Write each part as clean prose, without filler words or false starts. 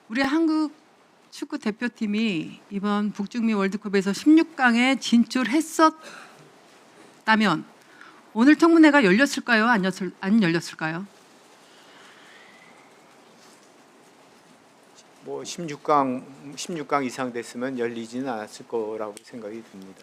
우리 한국 축구 대표팀이 이번 북중미 월드컵에서 16강에 진출했었다면 오늘 청문회가 열렸을까요? 안 열렸을까요? 뭐 16강 이상 됐으면 열리지는 않았을 거라고 생각이 듭니다.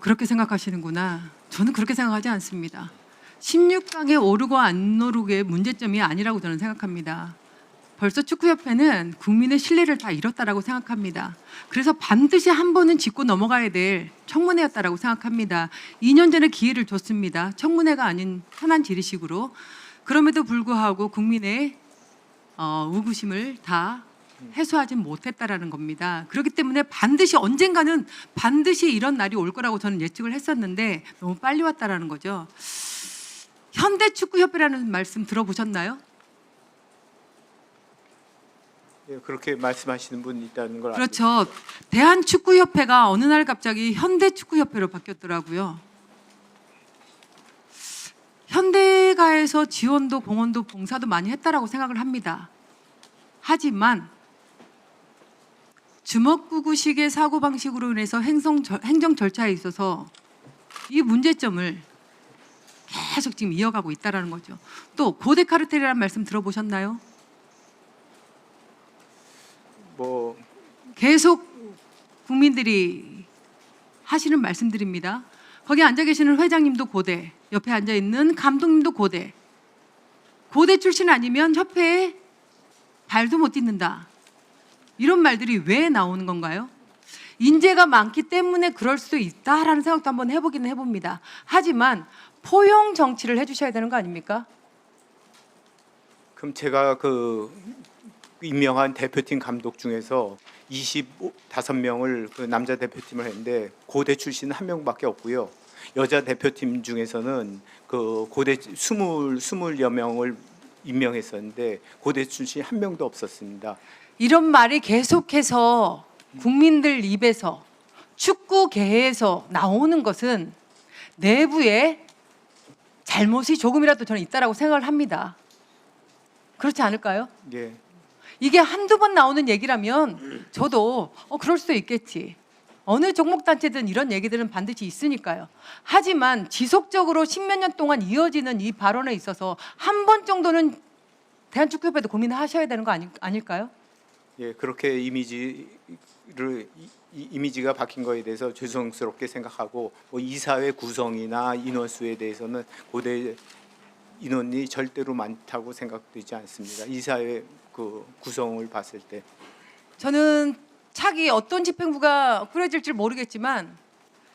그렇게 생각하시는구나. 저는 그렇게 생각하지 않습니다. 16강에 오르고 안 오르고의 문제점이 아니라고 저는 생각합니다. 벌써 축구협회는 국민의 신뢰를 다 잃었다라고 생각합니다. 그래서 반드시 한 번은 짚고 넘어가야 될 청문회였다라고 생각합니다. 2년 전에 기회를 줬습니다. 청문회가 아닌 편한 지리식으로. 그럼에도 불구하고 국민의 의구심을 다 해소하지 못했다라는 겁니다. 그렇기 때문에 반드시 언젠가는 반드시 이런 날이 올 거라고 저는 예측을 했었는데 너무 빨리 왔다라는 거죠. 현대축구협회라는 말씀 들어보셨나요? 예, 그렇게 말씀하시는 분이 있다는 걸 알고 그렇죠. 대한축구협회가 어느 날 갑자기 현대축구협회로 바뀌었더라고요. 현대가에서 지원도 공헌도 봉사도 많이 했다라고 생각을 합니다. 하지만 주먹구구식의 사고방식으로 인해서 행정 절차에 있어서 이 문제점을 계속 지금 이어가고 있다는 거죠. 또 고대 카르텔이라는 말씀 들어보셨나요? 뭐 계속 국민들이 하시는 말씀들입니다. 거기 앉아 계시는 회장님도 고대, 옆에 앉아 있는 감독님도 고대. 고대 출신 아니면 협회에 발도 못 딛는다. 이런 말들이 왜 나오는 건가요? 인재가 많기 때문에 그럴 수 있다라는 생각도 한번 해보기는 해봅니다. 하지만 포용 정치를 해주셔야 되는 거 아닙니까? 그럼 제가 그 임명한 대표팀 감독 중에서 25명을 그 남자 대표팀을 했는데 고대 출신 한 명밖에 없고요. 여자 대표팀 중에서는 그 고대 20여 명을 임명했었는데 고대 출신 한 명도 없었습니다. 이런 말이 계속해서 국민들 입에서 축구계에서 나오는 것은 내부에 잘못이 조금이라도 저는 있다라고 생각을 합니다. 그렇지 않을까요? 예. 이게 한두 번 나오는 얘기라면 저도 그럴 수도 있겠지. 어느 종목 단체든 이런 얘기들은 반드시 있으니까요. 하지만 지속적으로 십몇 년 동안 이어지는 이 발언에 있어서 한 번 정도는 대한축구협회도 고민을 하셔야 되는 거 아닐까요? 예, 그렇게 이미지가 바뀐 거에 대해서 죄송스럽게 생각하고 뭐 이사회 구성이나 인원수에 대해서는 고대 인원이 절대로 많다고 생각되지 않습니다. 이사회 그 구성을 봤을 때 저는 차기 어떤 집행부가 꾸려질지 모르겠지만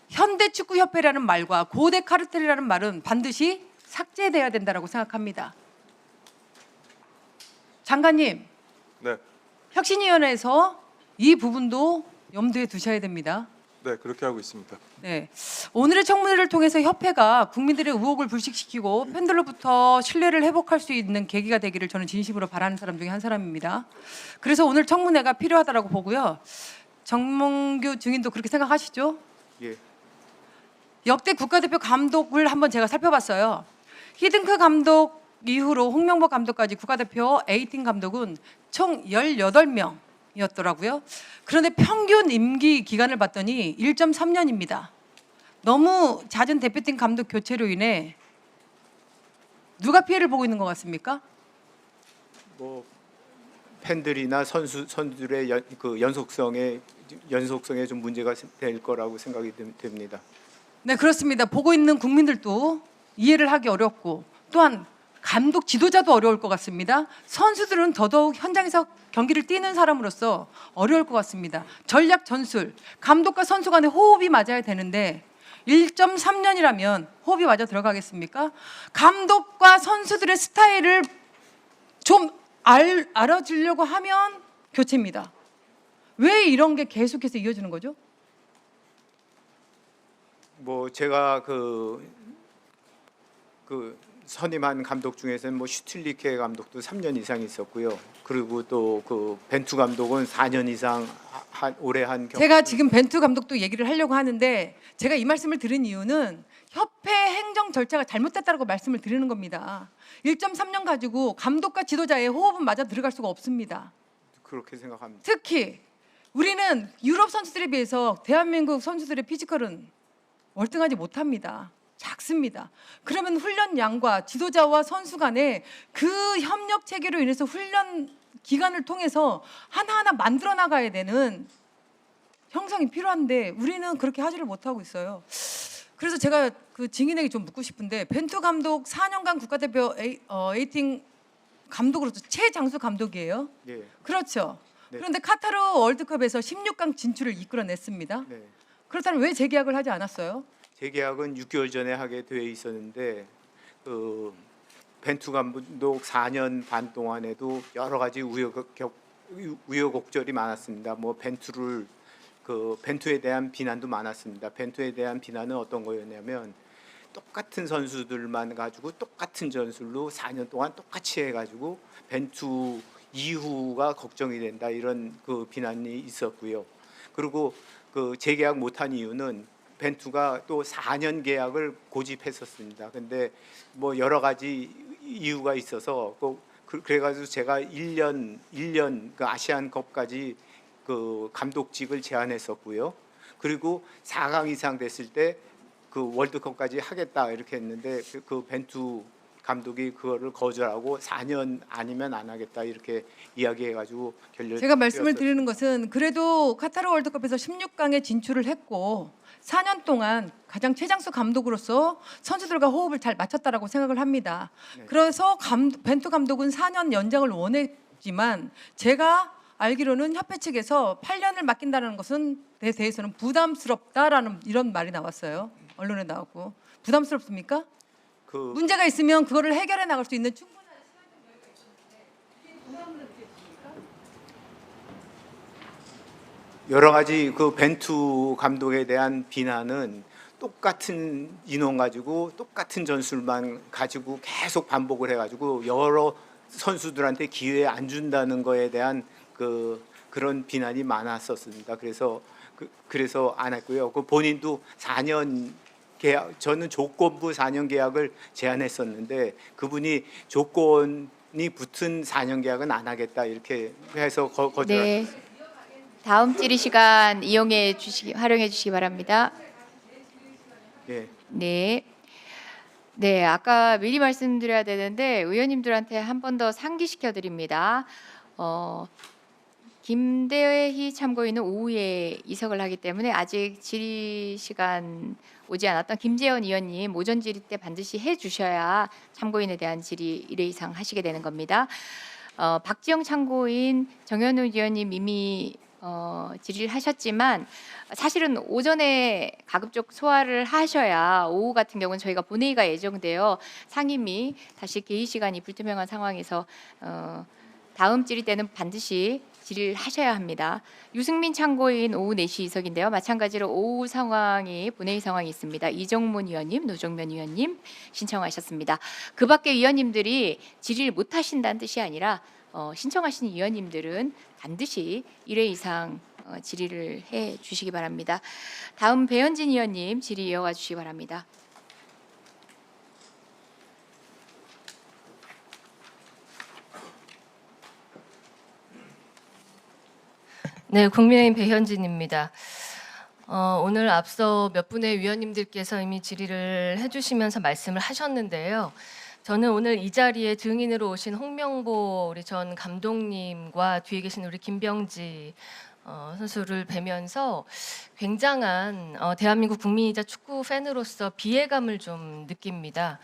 현대축구협회라는 말과 고대 카르텔이라는 말은 반드시 삭제돼야 된다고 생각합니다. 장관님, 네, 혁신위원회에서 이 부분도 염두에 두셔야 됩니다. 네 그렇게 하고 있습니다. 네, 오늘의 청문회를 통해서 협회가 국민들의 의혹을 불식시키고 팬들로부터 신뢰를 회복할 수 있는 계기가 되기를 저는 진심으로 바라는 사람 중에 한 사람입니다. 그래서 오늘 청문회가 필요하다고 보고요. 정몽규 증인도 그렇게 생각하시죠? 예, 역대 국가대표 감독을 한번 제가 살펴봤어요. 히딩크 감독 이후로 홍명보 감독까지 국가대표 A팀 감독은 총 18명이었더라고요. 그런데 평균 임기 기간을 봤더니 1.3년입니다. 너무 잦은 대표팀 감독 교체로 인해 누가 피해를 보고 있는 것 같습니까? 뭐 팬들이나 선수들의 연속성에 좀 문제가 될 거라고 생각이 됩니다. 네, 그렇습니다. 보고 있는 국민들도 이해를 하기 어렵고 또한 감독 지도자도 어려울 것 같습니다. 선수들은 더더욱 현장에서 경기를 뛰는 사람으로서 어려울 것 같습니다. 전략 전술, 감독과 선수 간의 호흡이 맞아야 되는데 1.3년이라면 호흡이 맞아 들어가겠습니까? 감독과 선수들의 스타일을 좀 알아주려고 하면 교체입니다. 왜 이런 게 계속해서 이어지는 거죠? 뭐 제가 선임한 감독 중에서는 뭐 슈틸리케 감독도 3년 이상 있었고요. 그리고 또 그 벤투 감독은 4년 이상 오래 한 제가 지금 벤투 감독도 얘기를 하려고 하는데 제가 이 말씀을 드린 이유는 협회 행정 절차가 잘못됐다고 말씀을 드리는 겁니다. 1.3년 가지고 감독과 지도자의 호흡은 맞아 들어갈 수가 없습니다. 그렇게 생각합니다. 특히 우리는 유럽 선수들에 비해서 대한민국 선수들의 피지컬은 월등하지 못합니다. 작습니다. 그러면 훈련량과 지도자와 선수 간의 그 협력 체계로 인해서 훈련 기간을 통해서 하나하나 만들어 나가야 되는 형성이 필요한데 우리는 그렇게 하지를 못하고 있어요. 그래서 제가 그 증인에게 좀 묻고 싶은데 벤투 감독 4년간 국가대표 A팀 감독으로서 최장수 감독이에요. 예. 그렇죠. 네. 그런데 카타르 월드컵에서 16강 진출을 이끌어냈습니다. 네. 그렇다면 왜 재계약을 하지 않았어요? 재계약은 6개월 전에 하게 돼 있었는데 그 벤투 감독 4년 반 동안에도 여러 가지 우여곡절이 많았습니다. 뭐 벤투에 대한 비난도 많았습니다. 벤투에 대한 비난은 어떤 거였냐면 똑같은 선수들만 가지고 똑같은 전술로 4년 동안 똑같이 해가지고 벤투 이후가 걱정이 된다 이런 그 비난이 있었고요. 그리고 그 재계약 못한 이유는 벤투가 또 4년 계약을 고집했었습니다. 근데 뭐 여러 가지 이유가 있어서 그래가지고 제가 1년 그 아시안컵까지 그 감독직을 제안했었고요. 그리고 4강 이상 됐을 때 그 월드컵까지 하겠다 이렇게 했는데 그 벤투 감독이 그거를 거절하고 4년 아니면 안 하겠다 이렇게 이야기해가지고 결렬. 제가 말씀을 드리는 것은 그래도 카타르 월드컵에서 16강에 진출을 했고 4년 동안 가장 최장수 감독으로서 선수들과 호흡을 잘 맞췄다라고 생각을 합니다. 네. 그래서 벤투 감독은 4년 연장을 원했지만 제가 알기로는 협회 측에서 8년을 맡긴다는 것은 에 대해서는 부담스럽다라는 이런 말이 나왔어요. 언론에 나왔고 부담스럽습니까? 그 문제가 있으면 그거를 해결해 나갈 수 있는 충분한 시간적 여유가 있었는데 이게 부담을 느끼십니까? 여러 가지 그 벤투 감독에 대한 비난은 똑같은 인원 가지고 똑같은 전술만 가지고 계속 반복을 해가지고 여러 선수들한테 기회 안 준다는 거에 대한 그런 비난이 많았었습니다. 그래서 안 했고요. 그 본인도 4년 계약, 저는 조건부 4년 계약을 제안했었는데 그분이 조건이 붙은 4년 계약은 안 하겠다 이렇게 해서 거절. 네. 다음 질의 시간 활용해 주시기 바랍니다. 예. 네. 네, 아까 미리 말씀드려야 되는데 의원님들한테 한 번 더 상기시켜 드립니다. 김대희 참고인은 오후에 이석을 하기 때문에 아직 질의 시간 오지 않았던 김재원 의원님 오전 질의 때 반드시 해 주셔야 참고인에 대한 질의 1회 이상 하시게 되는 겁니다. 박지영 참고인, 정현우 의원님 이미 질의를 하셨지만 사실은 오전에 가급적 소화를 하셔야 오후 같은 경우는 저희가 본회의가 예정되어 상임위 다시 개의 시간이 불투명한 상황에서 다음 질의 때는 반드시 질의를 하셔야 합니다. 유승민 참고인 오후 4시 이석인데요. 마찬가지로 오후 상황이 본회의 상황이 있습니다. 이정문 의원님, 노정면 의원님 신청하셨습니다. 그 밖에 의원님들이 질의를 못 하신다는 뜻이 아니라 신청하신 의원님들은 반드시 1회 이상 질의를 해 주시기 바랍니다. 다음 배현진 의원님 질의 이어가 주시기 바랍니다. 네, 국민의힘 배현진입니다. 오늘 앞서 몇 분의 위원님들께서 이미 질의를 해주시면서 말씀을 하셨는데요. 저는 오늘 이 자리에 증인으로 오신 홍명보 우리 전 감독님과 뒤에 계신 우리 김병지 선수를 뵈면서 굉장한 대한민국 국민이자 축구 팬으로서 비애감을 좀 느낍니다.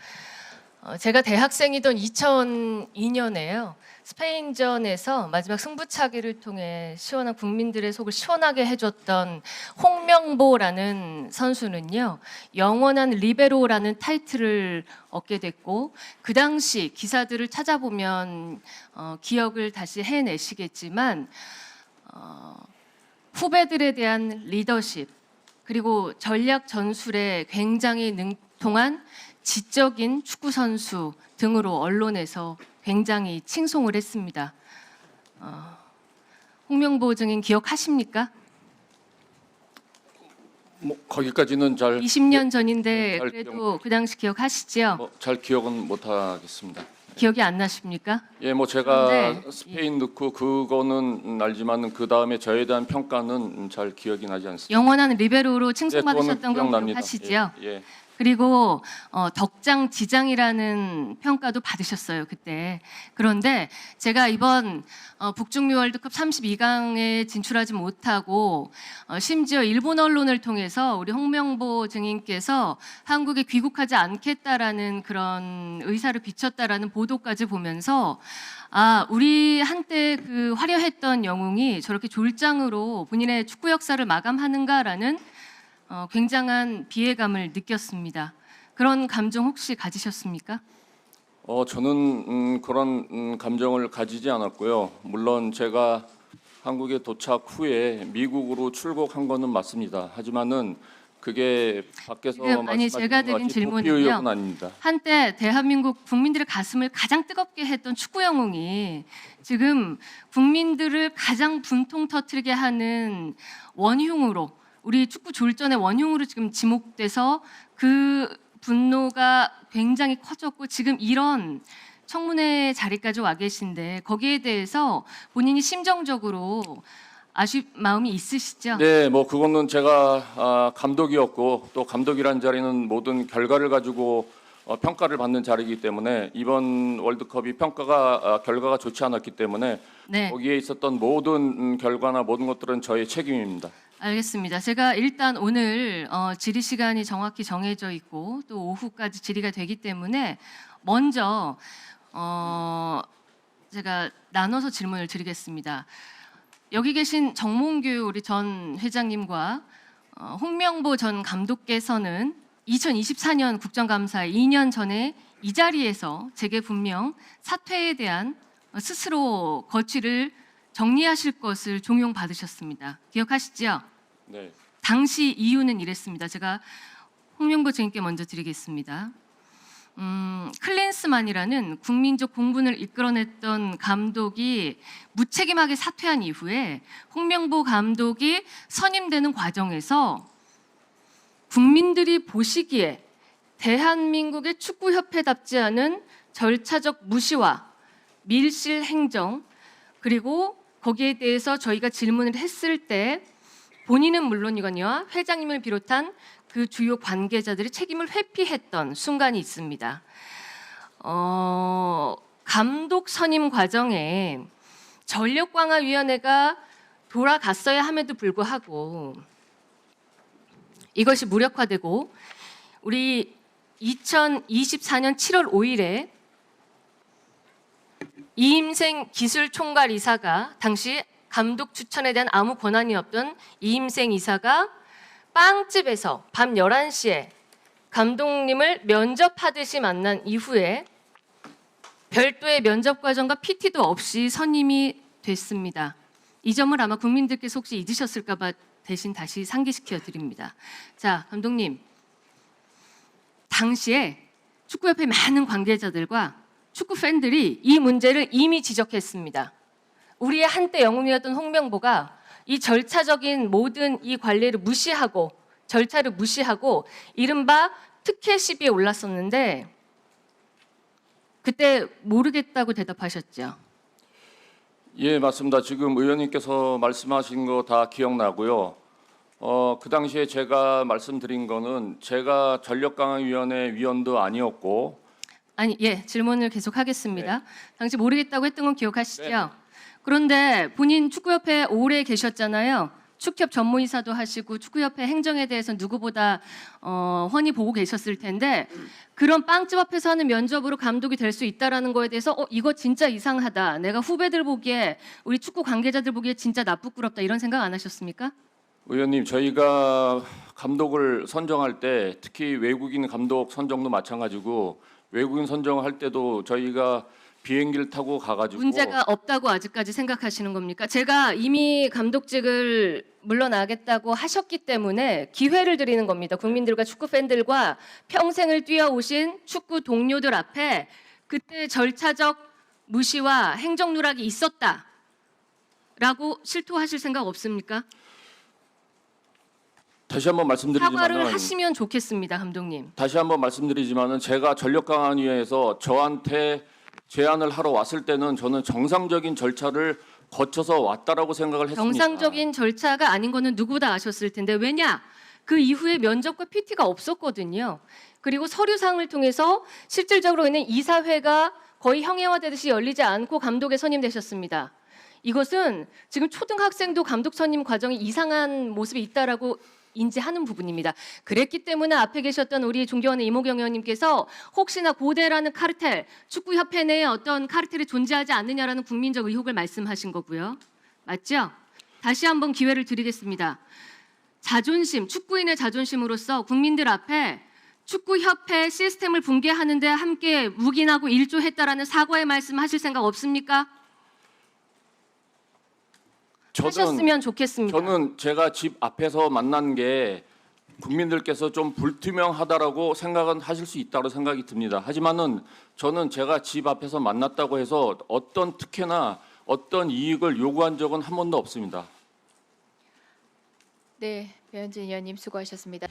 제가 대학생이던 2002년에요. 스페인전에서 마지막 승부차기를 통해 시원한 국민들의 속을 시원하게 해줬던 홍명보라는 선수는요. 영원한 리베로라는 타이틀을 얻게 됐고 그 당시 기사들을 찾아보면 기억을 다시 해내시겠지만 후배들에 대한 리더십 그리고 전략 전술에 굉장히 능통한 지적인 축구 선수 등으로 언론에서 굉장히 칭송을 했습니다. 홍명보 증인 기억하십니까? 뭐 거기까지는 잘 20년 전인데 잘 그래도 그 당시 기억하시죠? 잘 기억은 못 하겠습니다. 기억이 안 나십니까? 예, 뭐 제가 그런데 스페인 넣고 그거는 알지만은 그 다음에 저에 대한 평가는 잘 기억이 나지 않습니다. 영원한 리베로로 예, 칭송받으셨던 그거는 건 기억납니다. 기억하시죠? 예, 예. 그리고 덕장 지장이라는 평가도 받으셨어요 그때. 그런데 제가 이번 북중미 월드컵 32강에 진출하지 못하고 심지어 일본 언론을 통해서 우리 홍명보 증인께서 한국에 귀국하지 않겠다라는 그런 의사를 비쳤다라는 보도까지 보면서 아 우리 한때 그 화려했던 영웅이 저렇게 졸장으로 본인의 축구 역사를 마감하는가라는 굉장한 비애감을 느꼈습니다. 그런 감정 혹시 가지셨습니까? 저는 그런 감정을 가지지 않았고요. 물론 제가 한국에 도착 후에 미국으로 출국한 거는 맞습니다. 하지만은 그게 밖에서 지금 아니 제가 드린 질문은요. 의혹은 아닙니다. 한때 대한민국 국민들의 가슴을 가장 뜨겁게 했던 축구 영웅이 지금 국민들을 가장 분통 터뜨리게 하는 원흉으로 우리 축구 졸전의 원흉으로 지금 지목돼서 그 분노가 굉장히 커졌고 지금 이런 청문회 자리까지 와 계신데 거기에 대해서 본인이 심정적으로 아쉬운 마음이 있으시죠? 네, 뭐 그거는 제가 감독이었고 또 감독이란 자리는 모든 결과를 가지고 평가를 받는 자리이기 때문에 이번 월드컵이 결과가 좋지 않았기 때문에 네. 거기에 있었던 모든 결과나 모든 것들은 저의 책임입니다. 알겠습니다. 제가 일단 오늘 질의 시간이 정확히 정해져 있고 또 오후까지 질의가 되기 때문에 먼저 제가 나눠서 질문을 드리겠습니다. 여기 계신 정몽규 우리 전 회장님과 홍명보 전 감독께서는 2024년 국정감사 2년 전에 이 자리에서 제게 분명 사퇴에 대한 스스로 거취를 정리하실 것을 종용받으셨습니다. 기억하시죠? 네. 당시 이유는 이랬습니다. 제가 홍명보 증인께 먼저 드리겠습니다. 클린스만이라는 국민적 공분을 이끌어냈던 감독이 무책임하게 사퇴한 이후에 홍명보 감독이 선임되는 과정에서 국민들이 보시기에 대한민국의 축구협회답지 않은 절차적 무시와 밀실 행정 그리고 거기에 대해서 저희가 질문을 했을 때 본인은 물론이거니와 회장님을 비롯한 그 주요 관계자들이 책임을 회피했던 순간이 있습니다. 감독 선임 과정에 전력강화위원회가 돌아갔어야 함에도 불구하고 이것이 무력화되고 우리 2024년 7월 5일에 이임생 기술총괄 이사가 당시 감독 추천에 대한 아무 권한이 없던 이임생 이사가 빵집에서 밤 11시에 감독님을 면접하듯이 만난 이후에 별도의 면접 과정과 PT도 없이 선임이 됐습니다. 이 점을 아마 국민들께서 혹시 잊으셨을까 봐 대신 다시 상기시켜 드립니다. 자, 감독님. 당시에 축구협회 많은 관계자들과 축구 팬들이 이 문제를 이미 지적했습니다. 우리의 한때 영웅이었던 홍명보가 이 절차적인 모든 이 관리를 무시하고 절차를 무시하고 이른바 특혜 시비에 올랐었는데 그때 모르겠다고 대답하셨죠. 예, 맞습니다. 지금 의원님께서 말씀하신 거 다 기억나고요. 그 당시에 제가 말씀드린 거는 제가 전력강화위원회 위원도 아니었고 아니, 예, 질문을 계속하겠습니다. 당시 모르겠다고 했던 건 기억하시죠? 그런데 본인 축구협회 오래 계셨잖아요. 축협 전무이사도 하시고 축구협회 행정에 대해서 누구보다 훤히 보고 계셨을 텐데 그런 빵집 앞에서 하는 면접으로 감독이 될 수 있다라는 거에 대해서 이거 진짜 이상하다. 내가 후배들 보기에 우리 축구 관계자들 보기에 진짜 나쁘끄럽다 이런 생각 안 하셨습니까? 의원님, 저희가 감독을 선정할 때 특히 외국인 감독 선정도 마찬가지고 외국인 선정할 때도 저희가 비행기를 타고 가가지고 문제가 없다고 아직까지 생각하시는 겁니까? 제가 이미 감독직을 물러나겠다고 하셨기 때문에 기회를 드리는 겁니다. 국민들과 축구 팬들과 평생을 뛰어오신 축구 동료들 앞에 그때 절차적 무시와 행정 누락이 있었다라고 실토하실 생각 없습니까? 다시 한번 사과를 말씀드리지만은 하시면 좋겠습니다, 감독님. 다시 한번 말씀드리지만은 제가 전력강화위에서 저한테 제안을 하러 왔을 때는 저는 정상적인 절차를 거쳐서 왔다라고 생각을 했습니다. 정상적인 절차가 아닌 거는 누구보다 아셨을 텐데 왜냐? 그 이후에 면접과 PT가 없었거든요. 그리고 서류상을 통해서 실질적으로는 이사회가 거의 형해화되듯이 열리지 않고 감독에 선임되셨습니다. 이것은 지금 초등학생도 감독 선임 과정이 이상한 모습이 있다라고 인지하는 부분입니다. 그랬기 때문에 앞에 계셨던 우리 존경하는 이모경 의원님께서 혹시나 고대라는 카르텔, 축구협회 내에 어떤 카르텔이 존재하지 않느냐라는 국민적 의혹을 말씀하신 거고요. 맞죠? 다시 한번 기회를 드리겠습니다. 자존심, 축구인의 자존심으로서 국민들 앞에 축구협회 시스템을 붕괴하는데 함께 묵인하고 일조했다라는 사과의 말씀 하실 생각 없습니까? 하셨으면 좋겠습니다. 저는 제가 집 앞에서 만난 게 국민들께서 좀 불투명하다라고 생각은 하실 수 있다고 생각이 듭니다. 하지만은 저는 제가 집 앞에서 만났다고 해서 어떤 특혜나 어떤 이익을 요구한 적은 한 번도 없습니다. 네, 배현진 의원님 수고하셨습니다.